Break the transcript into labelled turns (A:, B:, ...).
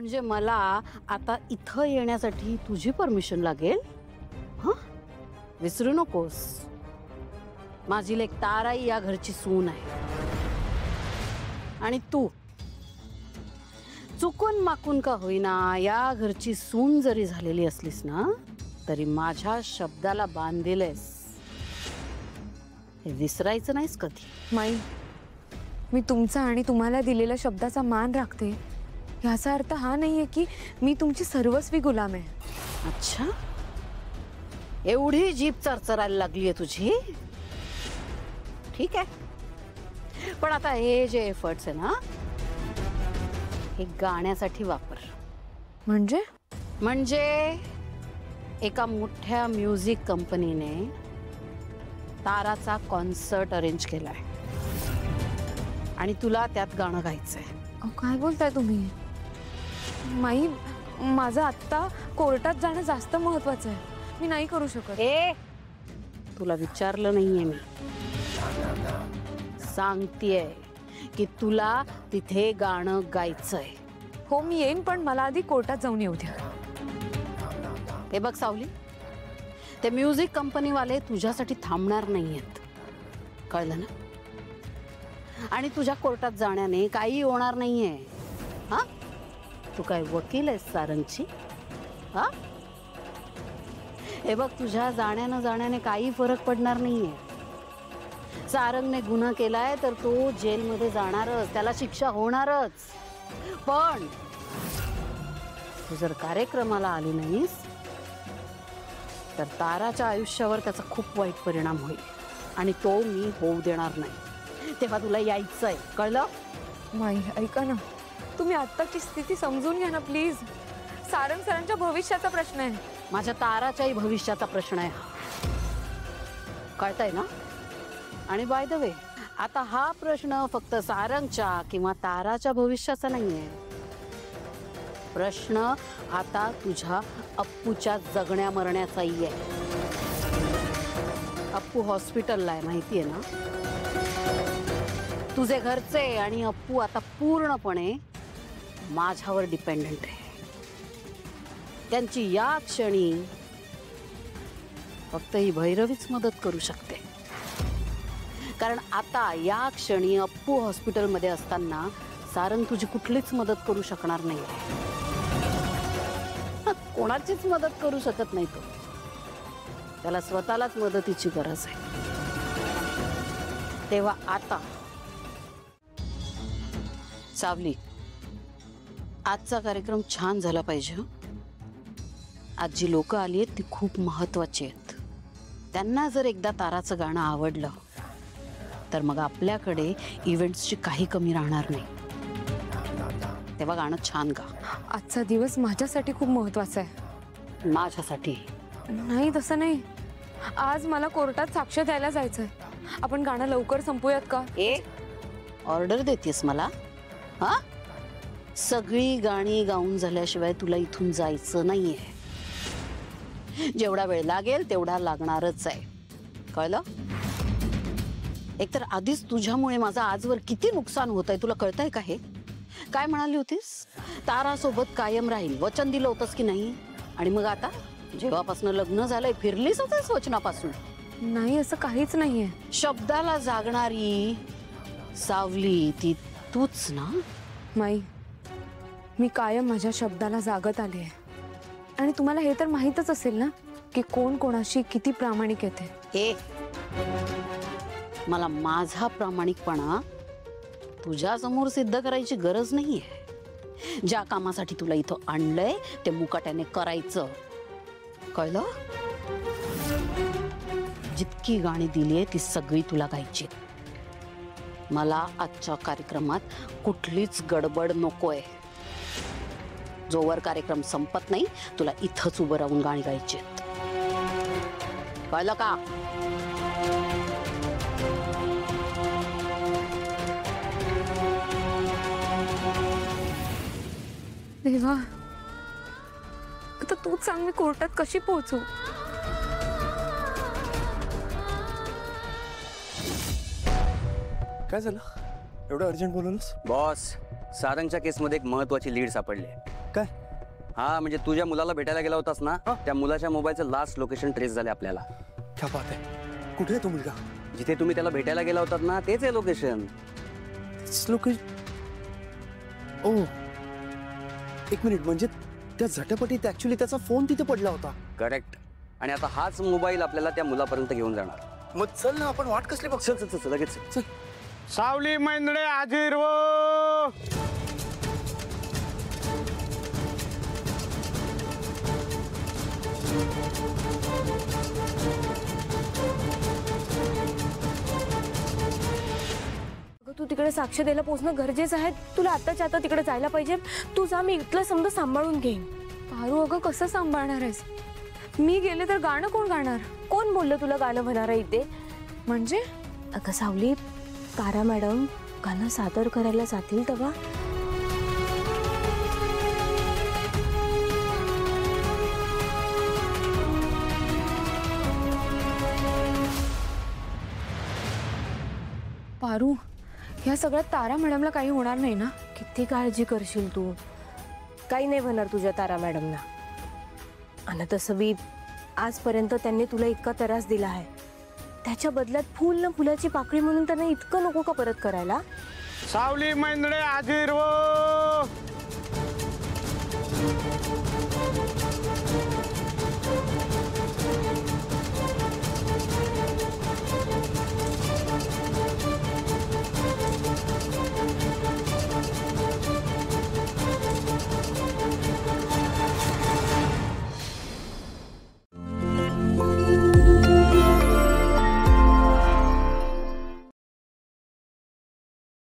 A: म्हणजे मला आता इथं येण्यासाठी तुझी परमिशन लागेल? हं? विसरू नकोस, माझी लेक ताराई या घरची सून आहे. आणि तू चुकून माकून का होईना या घरची सून जरी झालेली असलीस ना, तरी माझ्या शब्दाला बांधलेस, हे विसरायचं नाहीस कधी.
B: माई, मी तुमचा आणि तुम्हाला दिलेल्या शब्दाचा मान राखते. याचा अर्थ हा नाहीये की मी तुमची सर्वस्वी गुलाम आहे.
A: अच्छा, एवढी जीभ चरचरायला लागली आहे तुझी? ठीक आहे, पण आता हे जे एफर्ट्स आहे ना, हे गाण्यासाठी वापर. म्हणजे एका मोठ्या म्युझिक कंपनीने ताराचा कॉन्सर्ट अरेंज केलाय आणि तुला त्यात गाणं गायचंय.
B: काय बोलताय तुम्ही? माई, माझं आत्ता कोर्टात जाणं जास्त महत्वाचं आहे. मी नाही करू शकत.
A: तुला विचारलं नाहीये मी, सांगतेय की तुला तिथे गाणं गायचंय.
B: हो, मी येईन, पण मला आधी कोर्टात जाऊन येऊ द्या.
A: हे बघ सावली, ते म्युझिक कंपनीवाले तुझ्यासाठी थांबणार नाहीयेत, कळलं ना? आणि तुझ्या कोर्टात जाण्याने काही होणार नाहीये. हा, तू काय वकील आहेस सारंगची? हा, हे बघ, तुझ्या जाण्याने काही फरक पडणार नाहीये. सारंगने गुन्हा केलाय तर तो जेलमध्ये जाणारच, त्याला शिक्षा होणारच. पण तू जर कार्यक्रमाला आली नाहीस तर ताराच्या आयुष्यावर त्याचा खूप वाईट परिणाम होईल आणि तो मी होऊ देणार नाही. तेव्हा तुला यायचंय, कळलं?
B: माई, ऐका ना, तुम्ही आत्ताची स्थिती समजून घ्या ना प्लीज. सारंग सरांच्या भविष्याचा प्रश्न आहे.
A: माझ्या ताराच्याही भविष्याचा प्रश्न आहे, कळतंय ना? आणि बाय द वे, आता हा प्रश्न फक्त सारंगच्या किंवा ताराच्या भविष्याचा नाहीये. प्रश्न आता तुझ्या अप्पूच्या जगण्या मरण्याचाही आहे. अप्पू हॉस्पिटलला आहे, माहितीये ना? तुझे घरचे आणि अप्पू आता पूर्णपणे माझ्यावर डिपेंडंट आहे. त्यांची या क्षणी फक्त ही भैरवीच मदत करू शकते. कारण आता या क्षणी अप्पू हॉस्पिटलमध्ये असताना सारंग तुझी कुठलीच मदत करू शकणार नाही. कोणाचीच मदत करू शकत नाही तो. त्याला स्वतःलाच मदतीची गरज आहे. तेव्हा आता सावली, आजचा कार्यक्रम छान झाला पाहिजे. आज जी लोक आली आहेत ती खूप महत्वाची आहेत. त्यांना जर एकदा ताराचं गाणं आवडलं तर मग आपल्याकडे इव्हेंट्सची काही कमी राहणार नाही. तेव्हा गाणं छान गा.
B: आजचा दिवस माझ्यासाठी खूप महत्वाचा आहे.
A: माझ्यासाठी
B: नाही, तसं नाही. आज मला कोर्टात साक्ष द्यायला जायचंय. आपण गाणं लवकर संपूयात का?
A: ऑर्डर देतेस मला? हा, सगळी गाणी गाऊन झाल्याशिवाय तुला इथून जायचं नाहीये. जेवढा वेळ लागेल तेवढा लागणारच आहे, कळलं? एकतर आधीच तुझ्यामुळे माझं आजवर किती नुकसान होत आहे तुला कळतंय का? हे काय म्हणाली होतीस? तारासोबत कायम राहील वचन दिलं होतंस की नाही? आणि मग आता जेव्हापासून लग्न झालंय फिरलीच होतेस वचनापासून.
B: नाही, असं काहीच नाहीये.
A: शब्दाला जागणारी सावली ती तूच ना?
B: माई, मी कायम माझ्या शब्दाला जागत आले आहे. आणि तुम्हाला हे तर माहीतच असेल ना की कोण कोणाशी किती प्रामाणिक येते.
A: मला माझा प्रामाणिकपणा तुझ्या समोर सिद्ध करायची गरज नाहीये. ज्या कामासाठी तुला इथं आणलंय ते मुकाट्याने करायचं, कळलं? जितकी गाणी दिलीये ती सगळी तुला गायची. मला आजच्या कार्यक्रमात कुठलीच गडबड नकोय. जोवर कार्यक्रम संपत नाही तुला इथंच उभं राहून गाणी गायची. कळलं का?
B: देवा, आता तूच सांग, मी कोर्टात कशी पोहोचू?
C: काय झालं? एवढं अर्जंट बोलूनच?
D: बॉस, सारंगच्या केसमध्ये एक महत्वाची लीड सापडली.
C: काय?
D: हा म्हणजे तू ज्या मुलाला भेटायला गेला होतास ना,
C: हा.
D: त्या मुलाच्या मोबाईलचं लास्ट लोकेशन ट्रेस झाले आपल्याला.
C: क्या बात आहे. कुठे आहे तो मुलगा?
D: जिथे तुम्ही त्याला भेटायला गेला होतात ना, तेच आहे लोकेशन.
C: ओ, एक मिनिट, म्हणजे त्या झटापटीत ऍक्च्युली त्याचा फोन तिथे पडला होता.
D: करेक्ट. आणि आता हाच मोबाईल आपल्याला त्या मुलापर्यंत घेऊन जाणार.
C: मग चल ना, आपण वाट कसली बघ.
D: चल चल चल लगेच
C: चल.
E: सावली मैंदळे हाजीर वो.
B: अगं तू तिकडे साक्ष द्यायला पोहोचणं गरजेचं आहे. तुला आत्ताच्या आता तिकडे जायला पाहिजे. तू जा, मी इथलं समजा सांभाळून घेईन. पारू अगं कसं सांभाळणार आहेस? मी गेले तर गाणं कोण गाणार? कोण बोललं तुला गाणं म्हणणार आहे इथे? म्हणजे अगं सावली, तारा मॅडम गाणं सादर करायला जातील तेव्हा. पारू, ह्या सगळ्यात तारा मॅडमला काही होणार नाही ना? किती काळजी करशील तू. काही नाही होणार तुझ्या तारा मॅडमला. आणि तसं बी आजपर्यंत त्यांनी तुला इतका त्रास दिला आहे, त्याच्या बदल्यात फूल न फुलाची पाकळी म्हणून त्यांना इतकं नको का परत करायला?
E: सावली मैंदळे हाजीर वो.